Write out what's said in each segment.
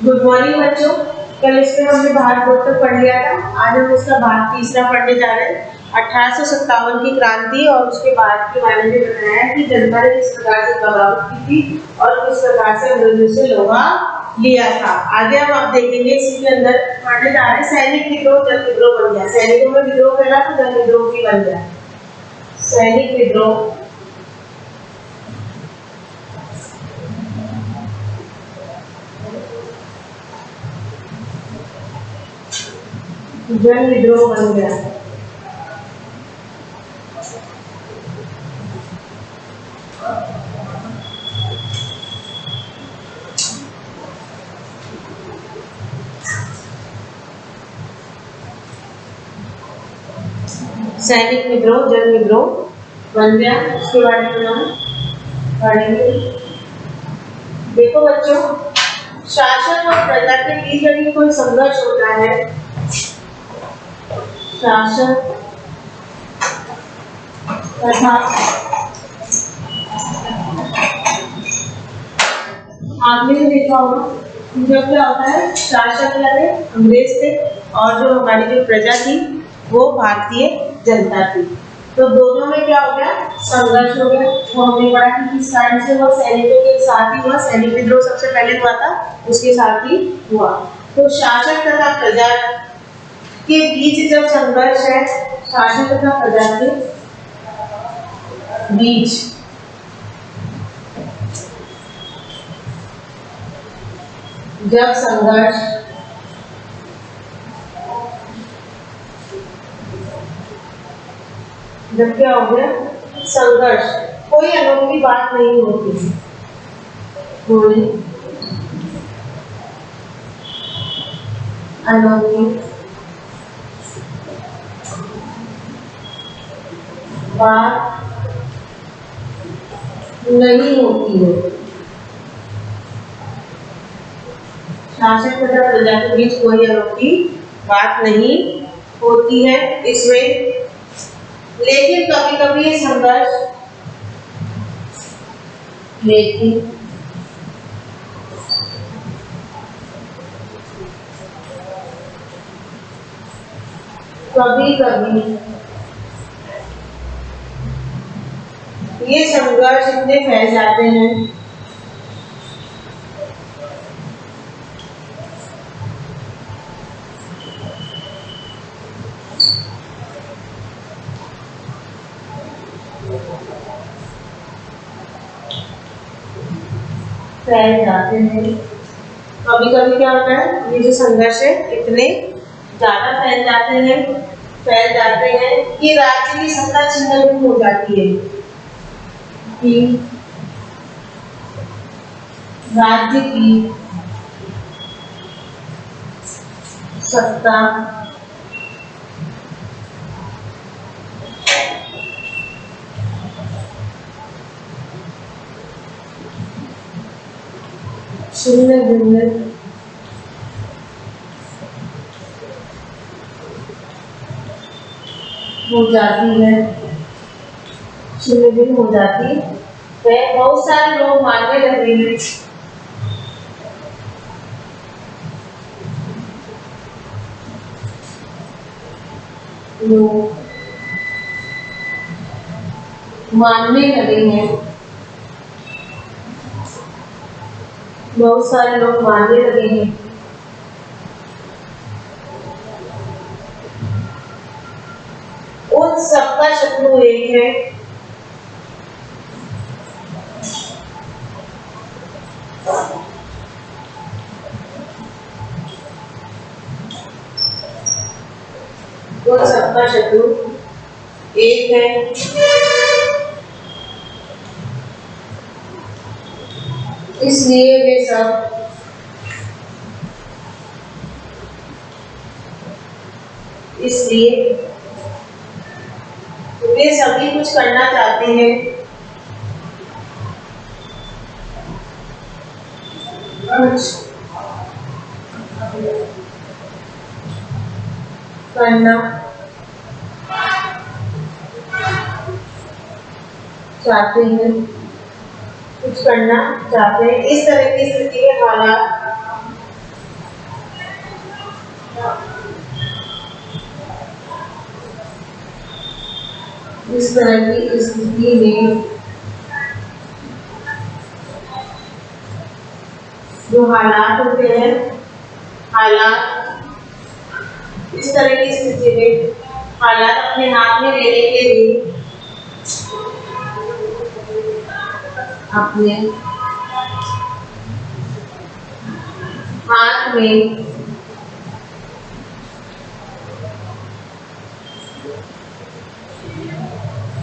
Good morning बच्चों। कल इसमें हमने भारत बोर्ड तक पढ़ लिया था। आज हम उसका भाग तीसरा पढ़ने जा रहे हैं। 1857 की क्रांति और उसके बाद के बारे में बताया कि जनता ने किस प्रकार से बगावत की थी और किस प्रकार से अंग्रेजों से लोहा लिया था। आगे हम आप देखेंगे इसी के अंदर पढ़ने जा रहे हैं। सैनिक विद्रोह जन विद्रोह बन गया। सैनिकों में विद्रोह पहला तो जन विद्रोह भी बन गया। सैनिक विद्रोह, जन विद्रोह बन गया। सैनिक विद्रोह जन विद्रोह बन गया। उसके बारे में हम पढ़ेंगे। देखो बच्चों, शासन और प्रजा के बीच यदि कोई संघर्ष होता है, शासन तथा आपने भी देखा होगा जब क्या होता है, शासक लगे अंग्रेज थे और जो हमारी जो प्रजा थी वो भारतीय जनता थी। तो दोनों में क्या हो गया, संघर्ष हो गया। वो हमने पढ़ा कि किस कारण से हुआ, सैनिकों के साथ ही हुआ। सैनिक विद्रोह सबसे पहले हुआ था, उसके साथ ही हुआ। तो शासक तथा प्रजा के बीच जब संघर्ष है, शासक तथा प्रजा के बीच जब संघर्ष जब क्या हो गया, संघर्ष, कोई अनोखी बात नहीं होती, कोई अनोखी बात नहीं होती है। शासक तथा प्रजा के बीच कोई अनोखी बात नहीं होती है इसमें। लेकिन कभी कभी ये संघर्ष कभी कभी ये संघर्ष इतने फैल जाते हैं कभी कभी क्या होता है, ये जो संघर्ष है इतने ज्यादा फैल जाते हैं कि राज्य की सत्ता छिन्न हो जाती है, कि राज्य की सत्ता छिन्न भिन्न हो जाती है, छिन्न भिन्न हो जाती है। बहुत सारे लोग मानने लगे हैं बहुत सारे लोग मानने लगे हैं उन सबका शत्रु एक है, उन सबका शत्रु एक है। इसलिए वे सभी कुछ करना चाहते हैं, कुछ करना चाहते हैं, कुछ करना चाहते हैं। इस तरह की स्थिति में हालात इस तरह की स्थिति में जो हालात होते हैं, हालात इस तरह की स्थिति में हालात अपने हाथ में लेने के लिए अपने हाथ में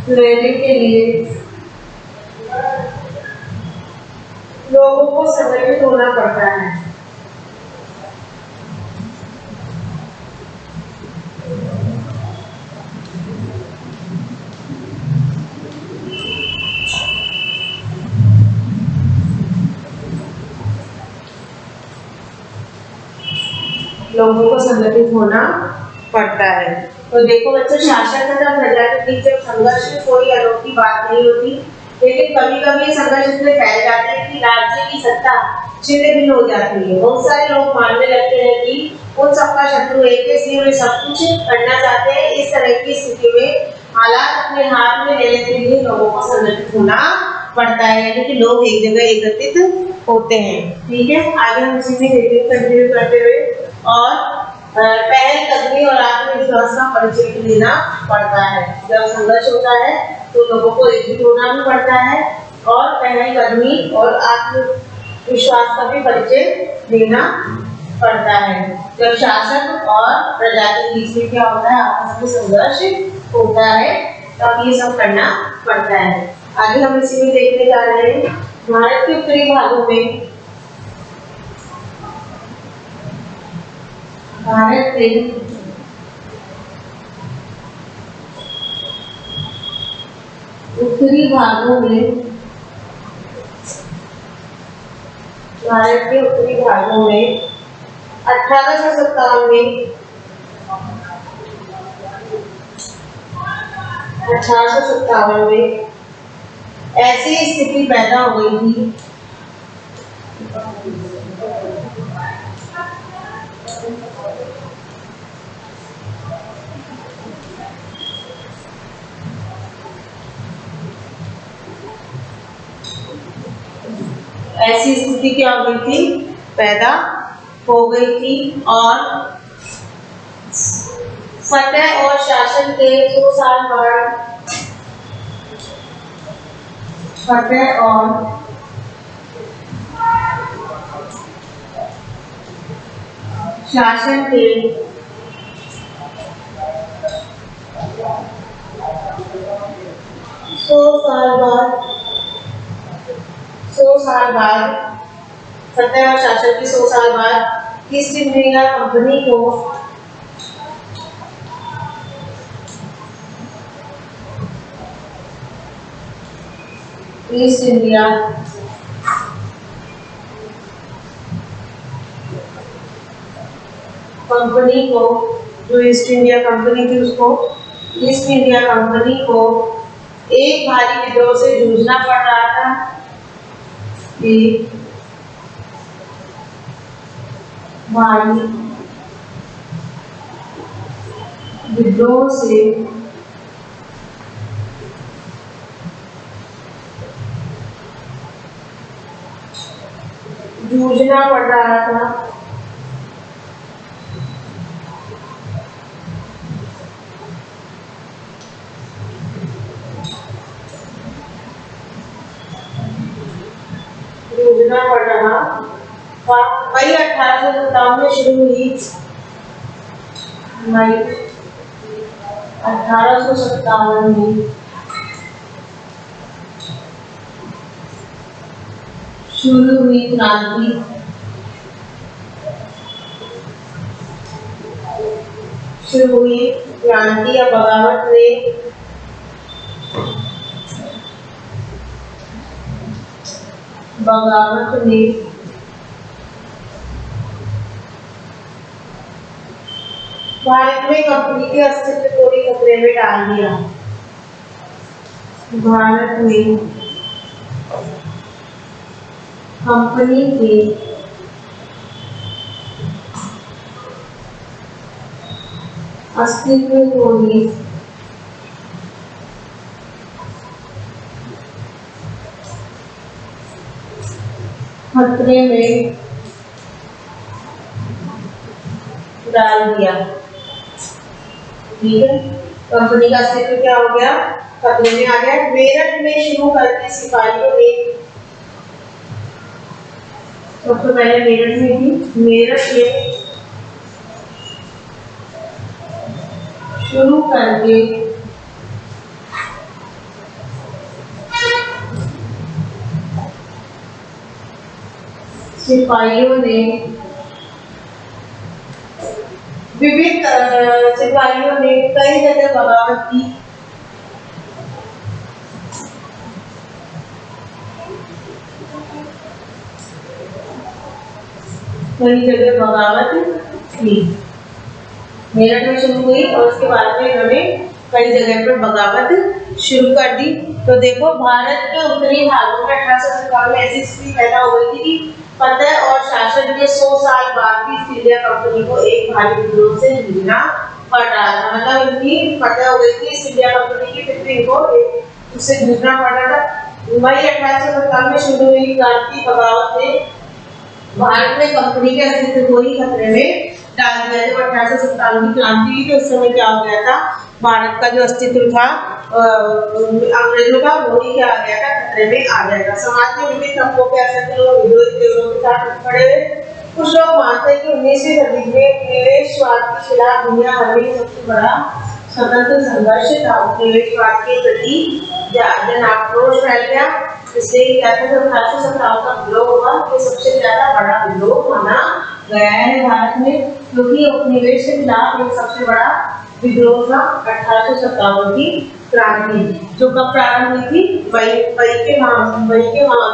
लेने के लिए लोगों को संगठित होना पड़ता है। लोगों को संगठित होना पड़ता है। तो देखो बच्चों, शासक तथा प्रजा के बीच जब संघर्ष कोई अनोखी बात नहीं होती, लेकिन कभी कभी संघर्ष इतने फैल जाते हैं कि राज्य की सत्ता छिन्न भिन्न हो जाती है। बहुत सारे लोग मानने लगते हैं कि उन सबका शत्रु एक है, इसलिए वे सब कुछ करना चाहते हैं। इस तरह की स्थिति में हालात अपने हाथ में लेने के लिए लोगों को संगठित होना पड़ता है, यानी कि लोग एक जगह एकत्रित होते हैं। ठीक है, आगे हम इसी में कंटिन्यू करते हुए और पहलकदमी और आत्मविश्वास का परिचय देना पड़ता है। जब संघर्ष होता है तो लोगों को एकजुट होना भी पड़ता है और पहलकदमी और आत्मविश्वास का भी परिचय देना पड़ता है। जब शासक और प्रजा के बीच में क्या होता है, आपस में संघर्ष होता है, तब ये सब करना पड़ता है। आगे हम इसी में देखने जा रहे हैं। भारत के उत्तरी भागों में भारत के उत्तरी भागों में 1857 में ऐसी स्थिति पैदा हो गई थी क्या हो गई थी, पैदा हो गई थी और फतेह और शासन के 2 साल बाद फतेह और शासन के 100 साल बाद फतेह और शासन के 100 साल बाद ईस्ट इंडिया कंपनी को ईस्ट इंडिया कंपनी को, जो ईस्ट इंडिया कंपनी थी, उसको ईस्ट इंडिया कंपनी को एक भारी विद्रोह से जूझना पड़ रहा था। एक भारी विद्रोह से जूझना पड़ रहा था। जूझना पड़ रहा मई 1857 में शुरू हुई। मई 1857 में शुरू हुई क्रांति या बगावत ने भारत में कंपनी के अस्तित्व को भी खतरे में डाल दिया। भारत में कंपनी के अस्तित्व को ही खतरे में डाल दिया। ठीक है, कंपनी का अस्तित्व क्या हो गया, खतरे में आ गया। मेरठ में शुरू करके सिपाहियों ने, सबसे पहले मेरठ में थी, मेरठ में शुरू करके सिपाहियों ने विभिन्न सिपाहियों ने कई जगह बगावत की। कई जगह बगावत की, मेरठ में शुरू हुई और उसके बाद में इन्होंने कई जगह पर बगावत शुरू कर दी। तो देखो, भारत के उत्तरी भागों में 1857 में ऐसी स्थिति पैदा हो गई थी कि फतह और शासन के 100 साल बाद भी ईस्ट इंडिया कंपनी को एक भारी विद्रोह से जूझना पड़ रहा था। मतलब इनकी फतह हो गई थी ईस्ट इंडिया कंपनी की, फिर भी इनको उससे जूझना पड़ रहा था। मई 1857 में शुरू हुई क्रांति बगावत ने भारत में कंपनी के अस्तित्व को ही खतरे में डाल दिया। जब 1857 की क्रांति हुई तो उस समय क्या हो गया था, भारत का जो अस्तित्व था अंग्रेजों का, वो ही क्या आ गया था, खतरे में आ गया था। समाज में विभिन्न तबकों के असंख्य लोग विरोधी के साथ खड़े हुए। कुछ लोग मानते हैं कि 19वीं सदी में निवेशवाद के खिलाफ दुनिया भर में सबसे बड़ा स्वतंत्र संघर्ष था। निवेशवाद के प्रति जन आक्रोश फैल गया, इसलिए क्या था, जब 1857 का विद्रोह हुआ, ये सबसे ज्यादा बड़ा विद्रोह माना गया है भारत में, क्योंकि उपनिवेश के खिलाफ एक सबसे बड़ा विद्रोह था 1857 की क्रांति, जो कब प्रारंभ हुई थी, मई के माह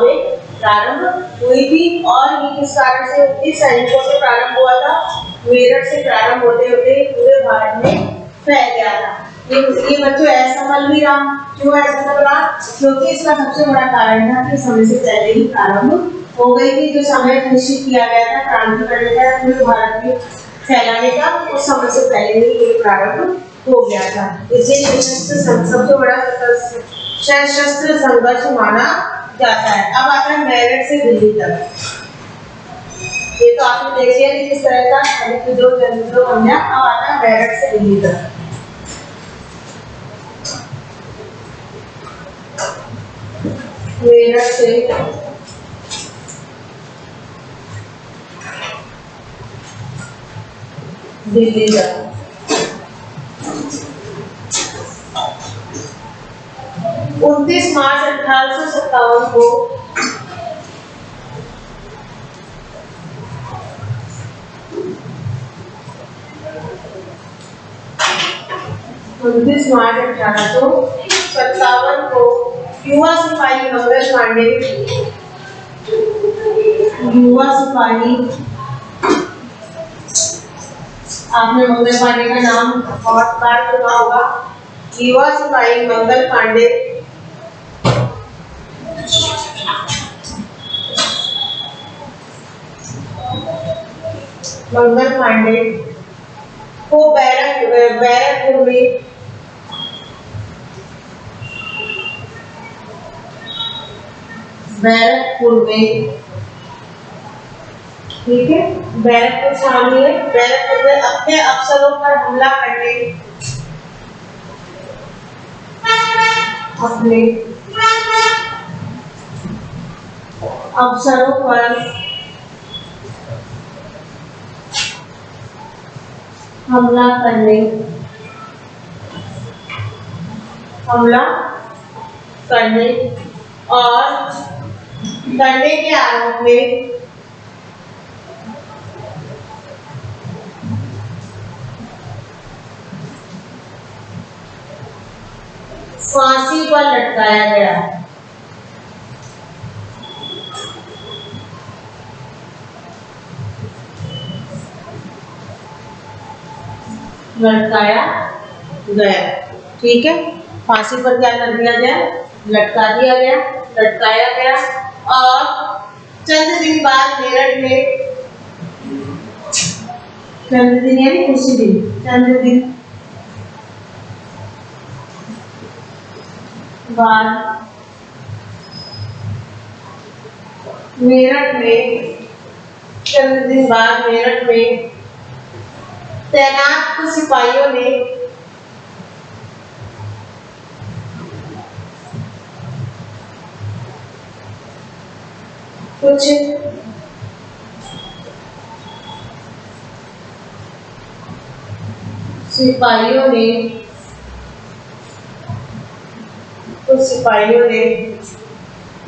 में प्रारंभ हुई थी। और ये किस कारण से हुई, सैनिकों से प्रारंभ हुआ था, मेरठ से प्रारंभ होते होते पूरे भारत में फैल गया था। ये बच्चों ऐसा मल भी रहा, क्यों ऐसा सब रहा, क्योंकि इसका सबसे बड़ा कारण था कि समय से पहले ही प्रारंभ हो गई थी। जो समय निश्चित किया गया था क्रांति करने का, पूरे भारत में फैलाने का, उस समय से पहले ही ये प्रारंभ हो गया था। इसलिए सबसे बड़ा सशस्त्र संघर्ष माना जाता है। अब आता है मेरठ से दिल्ली तक। ये तो आपने देख लिया कि किस तरह का जो बन गया। अब आता है मेरठ से दिल्ली तक। मेरठ से दिल्ली तक 29 मार्च 1857 को युवा सिपाही मंगल पांडे, युवा सिपाही, आपने मंगल पांडे का नाम बहुत बार सुना होगा। युवा सिपाही मंगल पांडे को बैरकपुर में ठीक है, बैरकपुर शामिल है। बैरकपुर में अपने अफसरों पर हमला करने, अपने अफसरों पर हमला करने और करने के आरोप में फांसी पर लटकाया गया। ठीक है, फांसी पर क्या कर दिया गया, लटका दिया गया, लटकाया गया। और चंद दिन बाद मेरठ में, चंद दिन यानी उसी दिन, चंद दिन बाद मेरठ में, चंद दिन बाद मेरठ में तैनात कुछ सिपाहियों ने कुछ सिपाहियों ने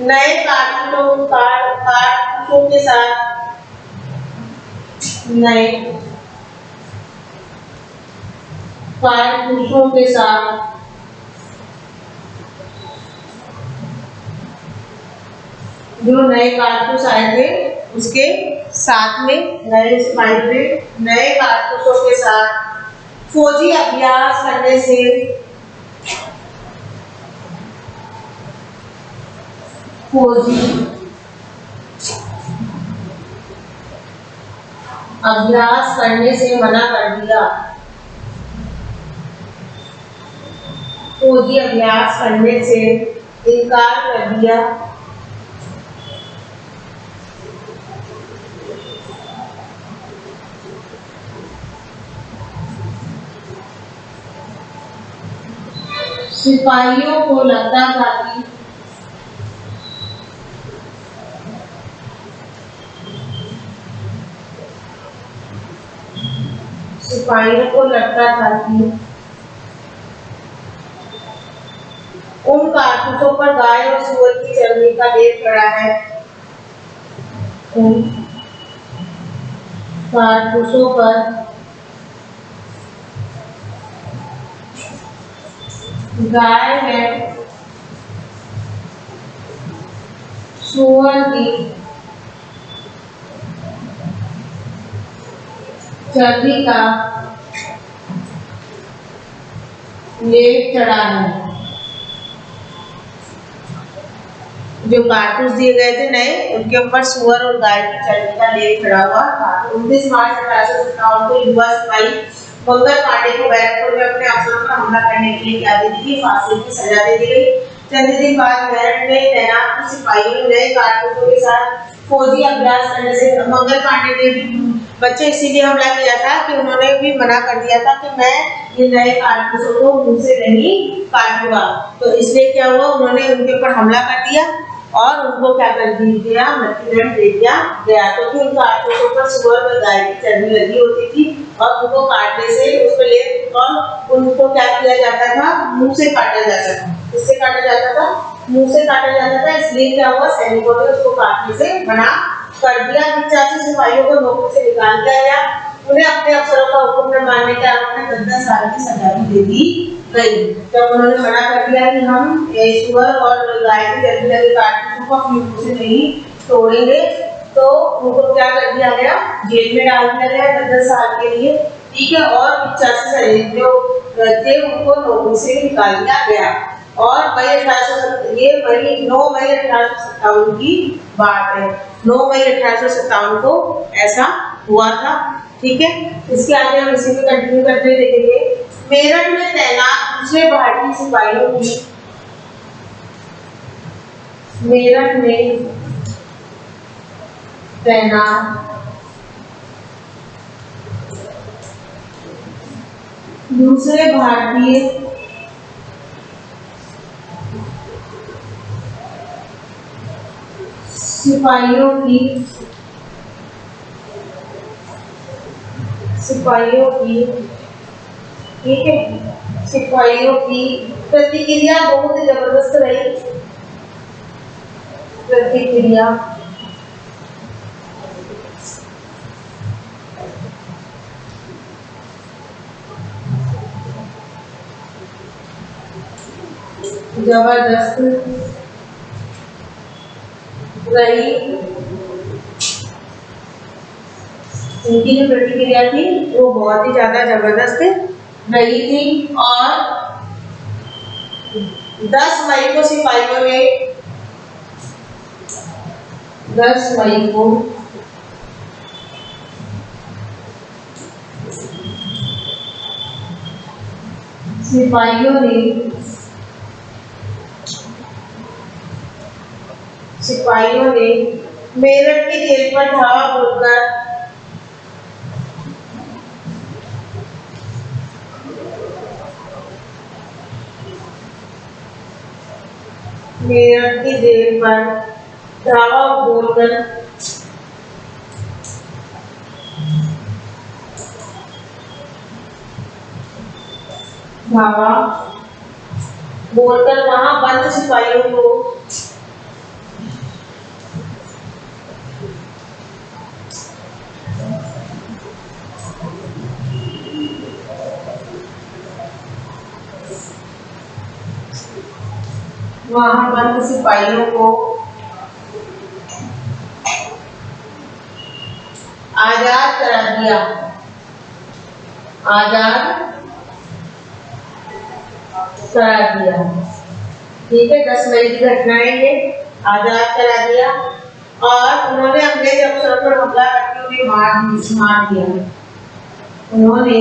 नए कारतूसों के साथ जो नए कारतूस आए थे उसके साथ में नए सिपाहियों ने नए कारतूसों के साथ फौजी अभ्यास करने से मना कर दिया। फौजी अभ्यास करने से इनकार कर दिया। सिपाहियों को लगता था कि उन कारतूसों पर गाय और सूअर की चर्बी का लेप पड़ा है। उन कारतूसों पर गाय है सूअर की चर्बी का लेप चढ़ा है। जो कारतूस दिए गए थे नए, उनके ऊपर सूअर और गाय की चर्बी का लेप चढ़ा हुआ था। 29 मार्च 1857 को युवा सिपाही मंगल पांडे को बैरकपुर में अपने अफसरों पर हमला करने के लिए क्या दे दी गई? फांसी की सजा दे दी गई। चंद दिन बाद मेरठ में तैनात कुछ सिपाहियों ने नए कारतूसों के साथ फौजी अभ्यास करने से मंगल पांडे ने भी बच्चे इसीलिए हमला किया था कि उन्होंने भी मना कर दिया था कि मैं ये नए कारतूसों को मुंह से नहीं काटूंगा। तो इसलिए क्या हुआ, उन्होंने उनके ऊपर हमला कर दिया और उनको क्या कर दिया, मृत्युदंड दे दिया गया। क्योंकि उन कारतूसों पर सूअर व गाय की चर्बी लगी होती थी और उनको काटने से उसको ले और उनको क्या किया जाता था, मुंह से काटा जाता था। किससे काटा जाता था? मुंह से काटा जाता था। इसलिए क्या हुआ, सैनिकों ने उसको काटने से मना कर दिया। 85 सिपाहियों को नौकरी से निकाल दिया गया। उन्हें अपने अफसरों का हुक्म न मानने के आरोप में 10 साल की सजा भी दे दी गई। जब उन्होंने मना कर दिया कि हम सूअर और गाय की चर्बी लगे कारतूसों को अपनी मुंह से नहीं तोड़ेंगे, तो उनको क्या कर दिया गया, जेल में डाल दिया गया 10 साल के लिए। ठीक है। और 85 सैनिक जो थे उनको नौकरी से निकाल दिया गया। और ये वही 9 मई 1857 की बात है। 9 मई 1857 को ऐसा हुआ था। ठीक है। इसके आगे हम इसी में कंटिन्यू करते हुए देखेंगे। मेरठ में तैनात दूसरे भारतीय सिपाहियों की दूसरे भारतीय सिपाहियों की ठीक है, सिपाहियों की प्रतिक्रिया बहुत जबरदस्त रही। प्रतिक्रिया जबरदस्त रही। उनकी जो प्रतिक्रिया थी वो बहुत ही ज्यादा जबरदस्त रही थी। और 10 मई को सिपाहियों ने 10 मई को सिपाहियों ने सिपाहियों ने मेरठ की जेल पर धावा बोलकर मेरठ की जेल पर धावा बोलकर वहां बंद सिपाहियों को आजाद करा दिया। ठीक है, 10 मई की घटना है ये। आजाद करा दिया और उन्होंने अंग्रेज अफसरों पर हमला करके उन्हें मार दिया। उन्होंने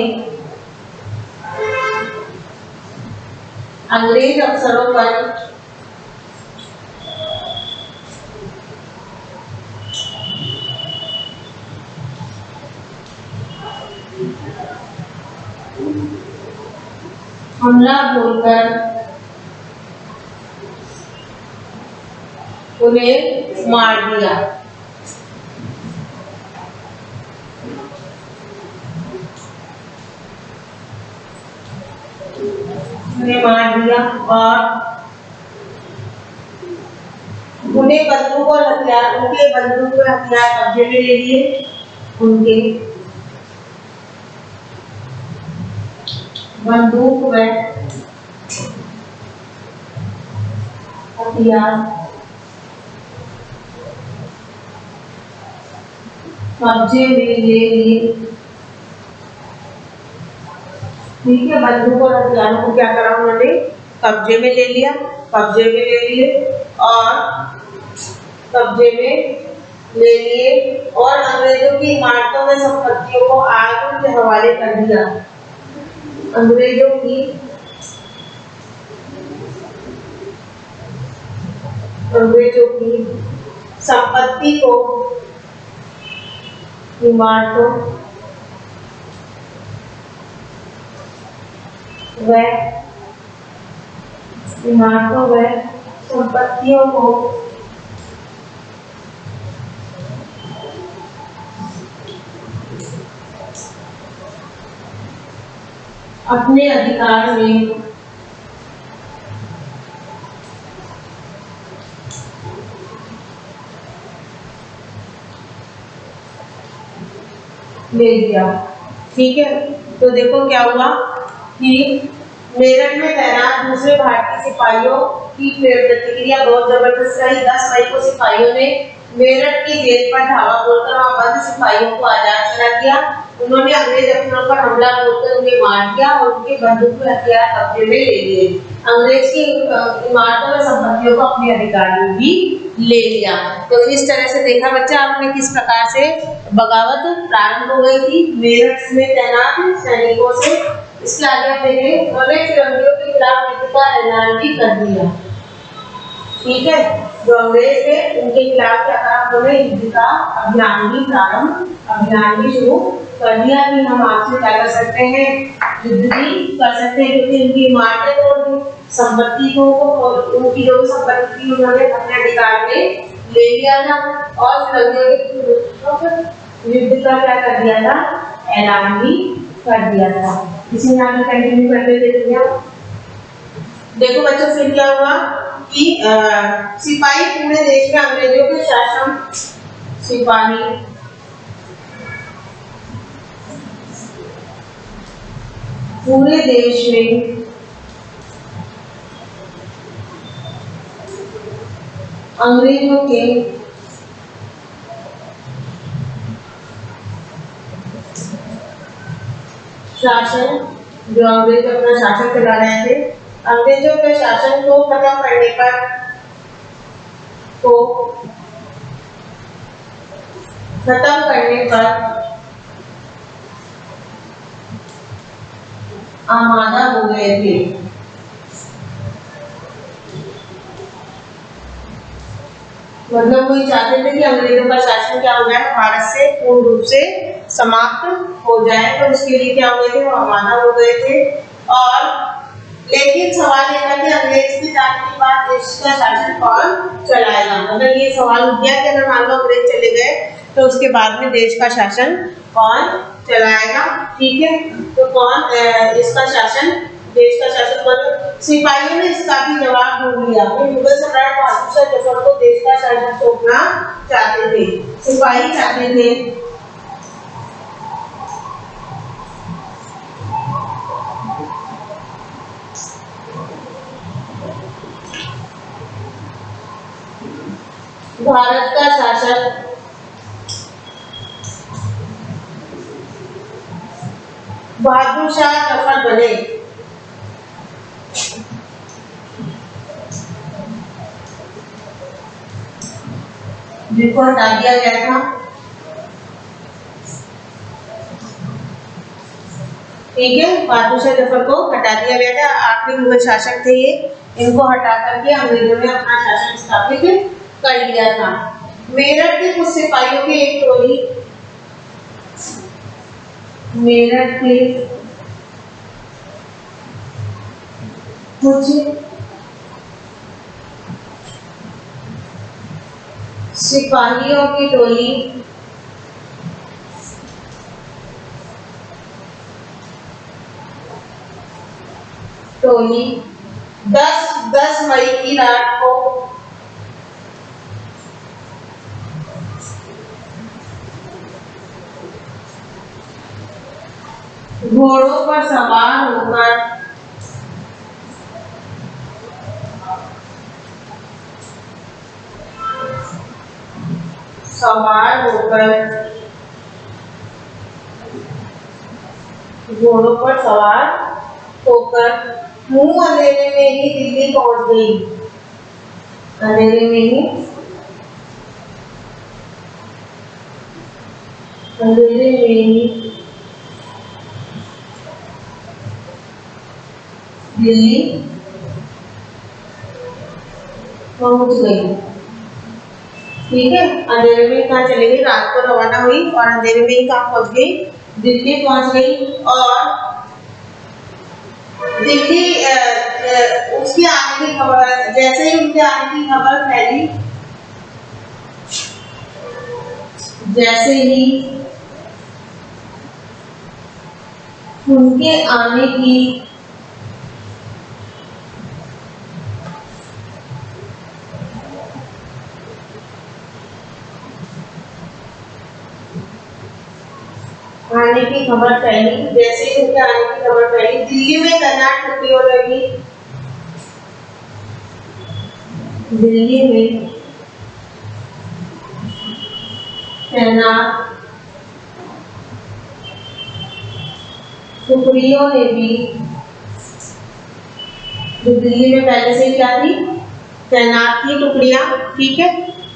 अंग्रेज अफसरों पर हमला बोलकर उन्हें मार दिया। और उन्हें बंदूक और हथियार कब्जे में ले लिए। उनके बंदूक व हथियार कब्जे में ले लिए। ठीक है, बंदूक और हथियारों को क्या करा उन्होंने? कब्जे में ले लिए और अंग्रेजों की इमारतों में संपत्तियों को आग के हवाले कर दिया। अंग्रेजों की संपत्ति को इमारतों व संपत्तियों को अपने अधिकार में ले लिया। ठीक है, तो देखो क्या हुआ कि मेरठ में तैनात दूसरे भारतीय सिपाहियों की प्रतिक्रिया बहुत जबरदस्त रही। 10 मई को सिपाहियों ने मेरठ की जेल पर धावा बोलकर वहां बंद सिपाहियों को आजाद करा दिया। उन्होंने अंग्रेज अफसरों पर हमला बोलकर उन्हें मार दिया और उनके बंदूक व हथियार कब्जे में ले लिए। अंग्रेज की इमारतों में संपत्तियों को अपने अधिकार में भी ले लिया। तो इस तरह से देखा बच्चा आपने किस प्रकार से बगावत प्रारंभ हो गई थी मेरठ में तैनात सैनिकों से। इसके आगे आप देखें, उन्होंने फिरंगियों के खिलाफ युद्ध का ऐलान भी कर दिया। ठीक है, जो अंग्रेज थे उनके खिलाफ क्या करा उन्होंने? युद्ध का अभियान भी शुरू कर दिया कि हम आपसे क्या कर सकते हैं? युद्ध भी कर सकते हैं, क्योंकि उनकी इमारतें तोड़ दी, संपत्ति को उनकी जो संपत्ति थी उन्होंने अपने अधिकार में ले लिया था और युद्ध का क्या कर दिया था? ऐलान भी कर दिया था। इसी में आगे कंटिन्यू करते देखिए। देखो बच्चों, फिर क्या हुआ कि सिपाही पूरे देश में अंग्रेजों के शासन पूरे देश में अंग्रेजों के शासन, जो अंग्रेज अपना शासन चला रहे थे, अंग्रेजों के शासन को खत्म करने पर आमादा हो गए थे। मतलब वो ये चाहते थे कि अंग्रेजों का शासन क्या हो जाए, भारत से पूर्ण रूप से समाप्त हो जाए। तो उसके लिए क्या हो गए थे, वो रवाना हो गए थे। और लेकिन सवाल ये था कि अंग्रेज के जाने के बाद देश का शासन कौन चलाएगा। मतलब ये सवाल उठ गया कि अगर मान लो अंग्रेज चले गए तो उसके बाद में देश का शासन कौन चलाएगा। ठीक है, तो कौन इसका शासन, देश का शासन कौन। सिपाहियों ने इसका भी जवाब ढूंढ लिया। मुगल सम्राट बहादुर शाह जफर को देश का शासन सौंपना चाहते थे, सिपाही चाहते थे। भारत का शासक बहादुर शाह जफर बने। जिनको हटा दिया गया था। ठीक है, बहादुर शाह जफर को हटा दिया गया था। आखिरी मुगल शासक थे ये, इनको हटा करके अंग्रेजों ने अपना शासन स्थापित कर लिया था। मेरठ के कुछ सिपाहियों की एक टोली, मेरठ के कुछ सिपाहियों की टोली टोली 10 मई की रात को घोड़ों पर सवार होकर घोड़ों पर सवार होकर मुंह अंधेरे में ही दिल्ली पहुंच गई। अंधेरे में ही दिल्ली पहुंच गई। ठीक है, अंधेरे में कहाँ चली गई, रात को रवाना हुई और अंधेरे में ही कहाँ पहुंच गई, दिल्ली पहुंच गई। और दिल्ली उसके आने की खबर, जैसे ही उनके आने की खबर फैली, जैसे ही उनके आने की खबर फैली, जैसे ही उनके आने की खबर फैली, दिल्ली में तैनात टुकड़ियों लगी, दिल्ली में तैनात टुकड़ियों ने भी, जो दिल्ली में पहले से क्या थी, तैनात थी टुकड़ियां। ठीक है,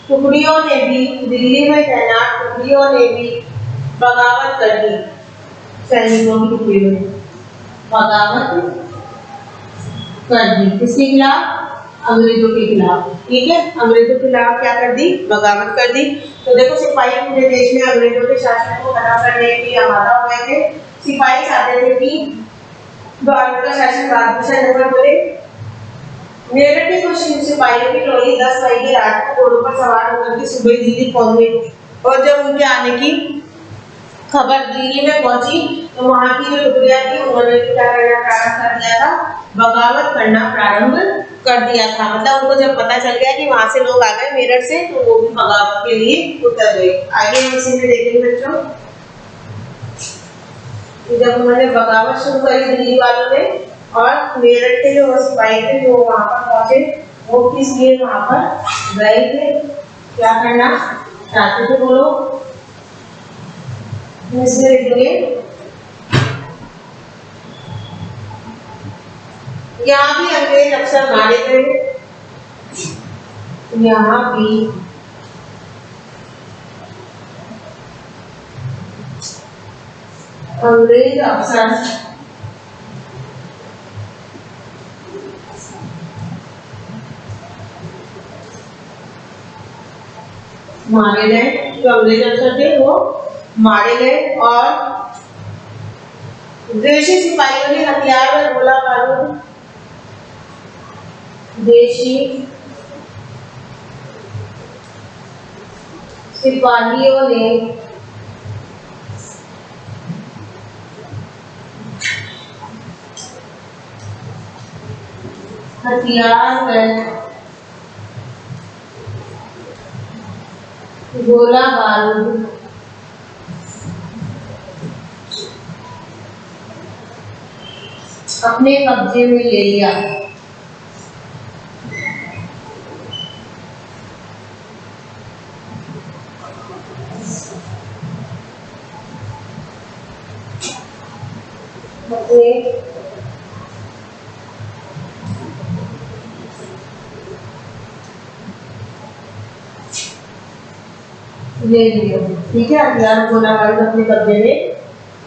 टुकड़ियों ने भी, दिल्ली में तैनात टुकड़ियों ने भी बगावत कर दी। सैनिकों की टुकड़ियों ने बगावत कर दी, किसके खिलाफ, अंग्रेजों के खिलाफ। ठीक है, अंग्रेजों के खिलाफ क्या कर दी, बगावत कर दी। तो देखो, सिपाही पूरे देश में अंग्रेजों के शासन को खत्म करने के लिए आमादा हुए थे। सिपाही चाहते थे कि भारत का शासन बहादुर शाह जफर करे। मेरठ के कुछ सिपाहियों की टोली 10 मई की रात को घोड़ों पर सवार होकर के सुबह दिल्ली पहुंच गई। और जब उनके आने की खबर दिल्ली में पहुंची तो वहां की जो टुकड़ियां थी उन्होंने क्या करना प्रारंभ कर दिया था, बगावत करना प्रारंभ कर दिया था। मतलब उनको जब पता चल गया कि वहां से लोग आ गए मेरठ से, तो वो भी बगावत के लिए उतर गए। आगे हम इसी में देखेंगे बच्चों, जब उन्होंने बगावत शुरू करी दिल्ली वालों ने, और मेरठ के जो सिपाही थे जो वहां पर पहुंचे, वो किस लिए वहां पर गए थे, क्या करना चाहते थे वो लोग, इसमें लिखेंगे। यहाँ भी अंग्रेज अफसर मारे गए, यहाँ भी अंग्रेज अफसर मारे गए, जो अंग्रेज अफसर थे वो मारे गए और देशी सिपाहियों ने हथियार और गोला बारूद, देशी सिपाहियों ने हथियार व गोला बारूद अपने कब्जे में ले लिया। ले लिया, ठीक है, हथियार गोला बारूद अपने कब्जे में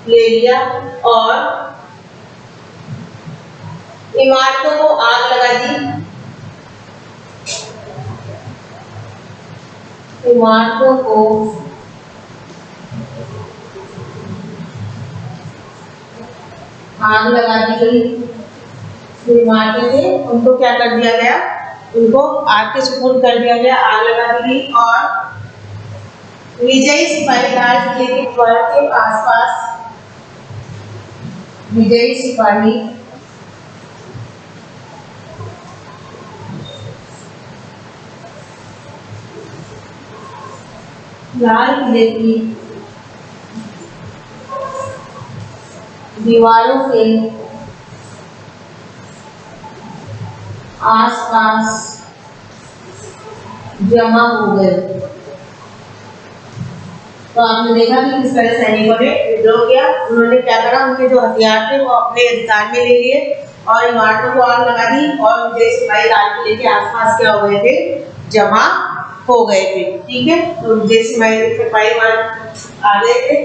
ले लिया और इमारतों को आग लगा दी। इमारतों को आग लगा दी गई। जो इमारतें थे उनको क्या कर दिया गया, उनको आग के सुपुर्द कर दिया गया, आग लगा दी गई और विजयी सिपाही लाल किले के द्वार के आसपास विजयी सिपाही लाल किले की दीवारों के आसपास जमा हो गए। तो आपने देखा कि किस तरह सैनिकों ने विद्रोह किया। उन्होंने क्या करा, उनके जो हथियार थे वो अपने अधिकार में ले लिए और इमारतों को आग लगा दी और विजयी सिपाही लाल किले के आसपास क्या हो गए थे, जमा हो गए थे। ठीक है, तो विजयी सिपाही आ गए थे,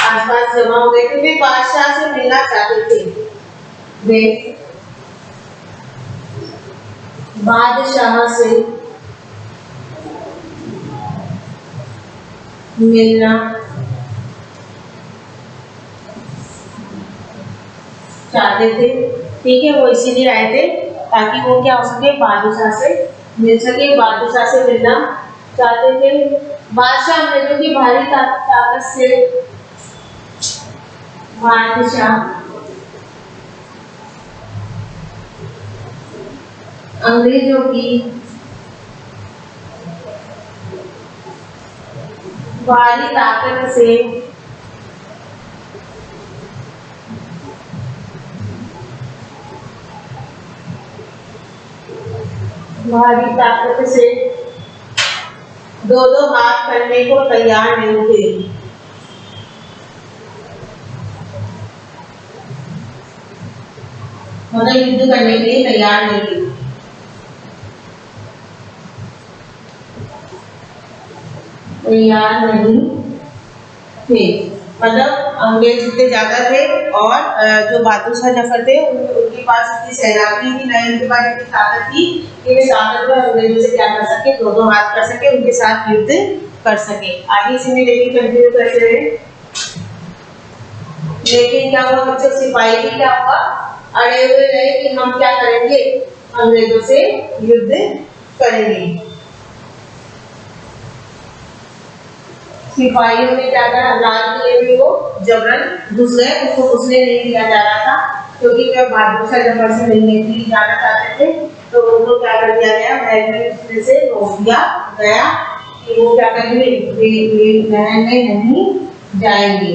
आसपास जमा हो गए थे। वे बादशाह से मिलना चाहते थे, वे बादशाह से मिलना चाहते थे। ठीक है, वो इसीलिए आए थे ताकि वो क्या हो सके, बादशाह से मिल सके, बादशाह से मिलना चाहते थे। बादशाह अंग्रेजों की भारी ताकत से बादशाह अंग्रेजों की भारी ताकत से दो हाथ करने को तैयार नहीं थे। मतलब युद्ध करने के लिए तैयार नहीं थे। तैयार नहीं थे, मतलब अंग्रेज जितने ज्यादा थे और जो बहादुर शाह जफर थे उनके पास इतनी सेना भी थी, नहीं उनके पास इतनी ताकत थी कि वे ताकतवर अंग्रेजों से क्या कर सके, दो हाथ कर सके, उनके साथ युद्ध कर सके। आगे इसी में लेकिन कंटिन्यू करते रहे। लेकिन क्या हुआ बच्चों, सिपाही भी क्या हुआ, अड़े हुए रहे कि हम क्या करेंगे, अंग्रेजों से युद्ध करेंगे। सिपाहियों ने क्या करा, लाल किले में वो जबरन घुस गए। उसको घुसने नहीं दिया जा रहा था क्योंकि वे बहादुर शाह जफर से मिलने के लिए जाना चाहते थे। तो उनको क्या कर दिया गया, महल में घुसने से रोक दिया गया कि वो क्या करेंगे, वे महल में नहीं जाएंगे।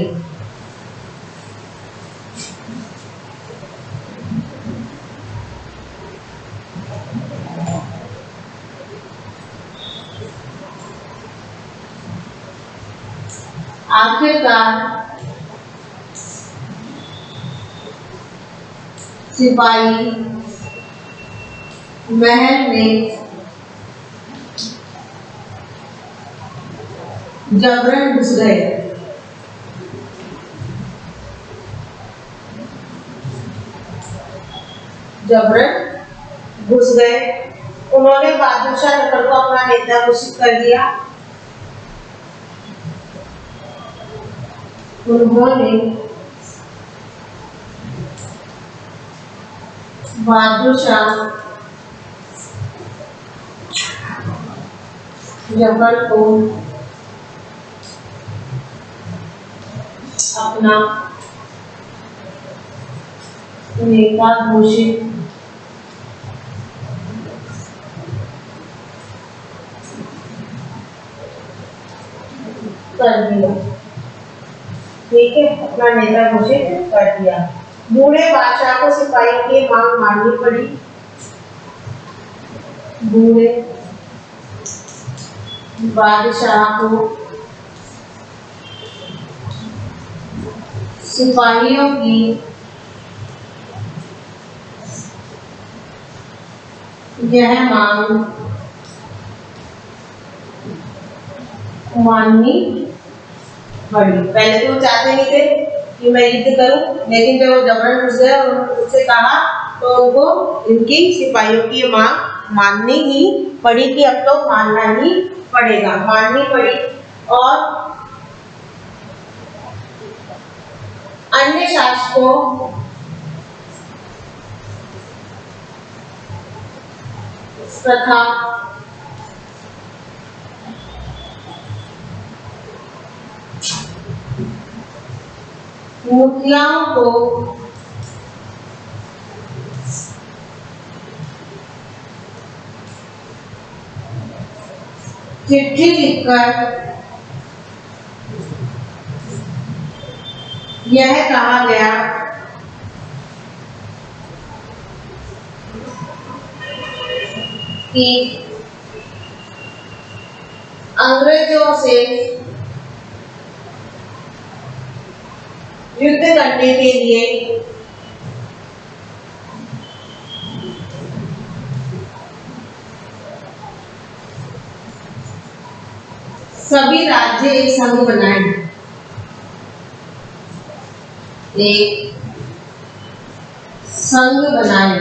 आखिरकार सिपाही महल में जबरन घुस गए। उन्होंने बहादुर शाह जफर को अपना नेता घोषित कर दिया। उन्होंने बहादुर शाह जफर को अपना नेता घोषित कर दिया। ठीक है, अपना नेता घोषित कर दिया। बूढ़े बादशाह को सिपाहियों की मांग माननी पड़ी। बूढ़े बादशाह को सिपाहियों की यह मांग माननी पड़ी। पहले तो वो चाहते नहीं थे कि मैं युद्ध करूं, लेकिन जब वो जबरन घुस गए और उनसे कहा तो उनको इनकी सिपाहियों की मांग माननी ही पड़ी कि अब तो मानना ही पड़ेगा, माननी पड़ी। और अन्य शासकों तथा मुखियाओं को चिट्ठी लिखकर यह कहा गया कि अंग्रेजों से युद्ध करने के लिए सभी राज्य एक संघ बनाए, एक संघ बनाए।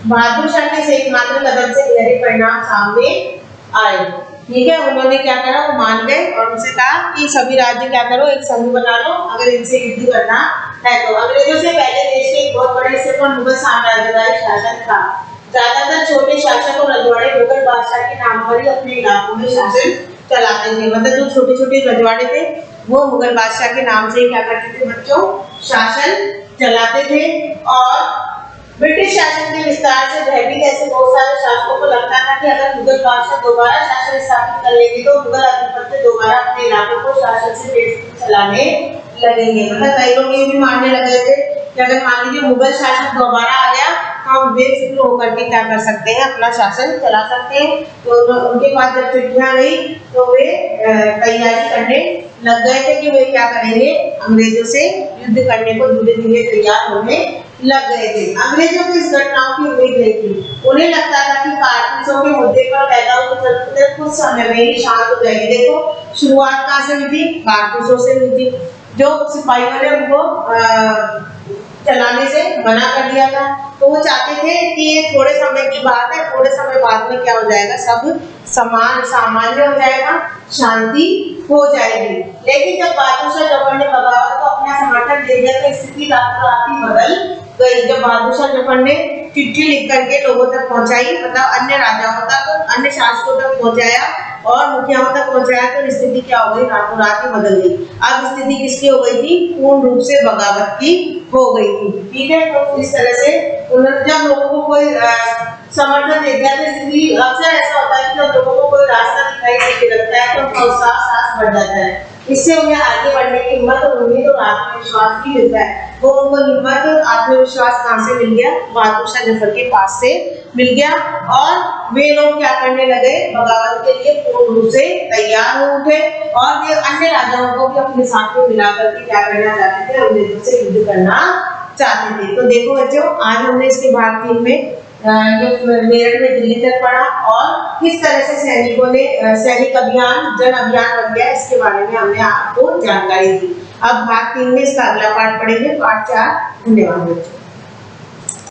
बहादुर शाह के एकमात्र कदम से गहरे परिणाम सामने आए। ठीक है, उन्होंने क्या करा, वो मान गए और उनसे कहा कि सभी राज्य क्या करो, एक संघ बना लो अगर इनसे युद्ध करना है तो। अंग्रेजों से पहले देश के एक बहुत बड़े हिस्से पर मुगल साम्राज्य का शासन था। ज्यादातर छोटे शासक और रजवाड़े मुगल बादशाह के नाम पर ही अपने इलाकों में शासन चलाते थे। मतलब जो छोटे छोटे रजवाड़े थे वो मुगल बादशाह के नाम से क्या करते थे बच्चों, शासन चलाते थे। और ब्रिटिश शासन के विस्तार से भयभीत ऐसे बहुत सारे शासकों को लगता था कि अगर मुगल बादशाह दोबारा शासन स्थापित कर लेंगे तो मुगल अधिपत्य दोबारा अपने इलाकों को शासन से पेश चलाने लगेंगे। मतलब कई लोग ये भी मानने लगे थे कि अगर मान लीजिए मुगल शासन दोबारा आ गया तो हम बेफिक्र होकर के क्या कर सकते हैं, अपना शासन चला सकते हैं। तो उनके पास जब चिट्ठियां गई तो वे तैयारी करने लग गए थे कि वे क्या करेंगे, अंग्रेजों से युद्ध करने को धीरे धीरे तैयार होने लग गए थे। अंग्रेजों को इस घटनाओं की उम्मीद नहीं थी। उन्हें लगता था कि कारतूसों के मुद्दे पर पैदा हुई कुछ समय में ही शांत हो जाएगी। देखो शुरुआत कहाँ से हुई थी, कारतूसों से हुई थी, जो सिपाहियों ने उनको चलाने से मना कर दिया था। तो वो चाहते थे कि ये थोड़े समय की बात है, थोड़े समय बाद में क्या हो जाएगा, सब सामान्य हो जाएगा, शांति हो जाएगी। लेकिन जब बहादुर शाह जफर ने बगावत को अपना समर्थन दे दिया तो स्थिति रातों रात ही बदल गई। जब बहादुर शाह जफर ने चिट्ठी लिख करके लोगों तक पहुंचाई, मतलब अन्य राजाओं तक, अन्य शासकों तक पहुंचाया और मुखियाओं तक पहुंचाया, तो स्थिति क्या हो गई, रातों रात ही बदल गई। अब स्थिति किसकी हो गई थी, पूर्ण रूप से बगावत की हो गई थी। ठीक है, तो इस तरह से जब लोगों को कोई समर्थन दे दिया तो स्थिति, अक्सर ऐसा होता है कि जब लोगों को कोई रास्ता दिखाई देने लगता है तो उनका उत्साह साहस बढ़ जाता है। इससे उन्हें आगे बढ़ने की हिम्मत और उम्मीद और आत्मविश्वास भी मिलता है। वो उनको हिम्मत और आत्मविश्वास कहाँ से मिल गया, बहादुर शाह जफर के पास से मिल गया। और वे लोग क्या करने लगे, बगावत के लिए पूर्ण रूप से तैयार हो उठे और वे अन्य राजाओं को भी अपने साथ में मिलाकर के क्या करना चाहते थे, अंग्रेजों से युद्ध करना चाहते थे। तो देखो बच्चों, आज हमने इसके भाग 3 में मेरठ में दिल्ली तक पढ़ा और किस तरह से सैनिकों ने सैनिक अभियान जन अभियान बन गया, इसके बारे में हमने आपको जानकारी दी। अब भाग 3 में इसका अगला पाठ पढ़ेंगे, पाठ 4। धन्यवाद बच्चों।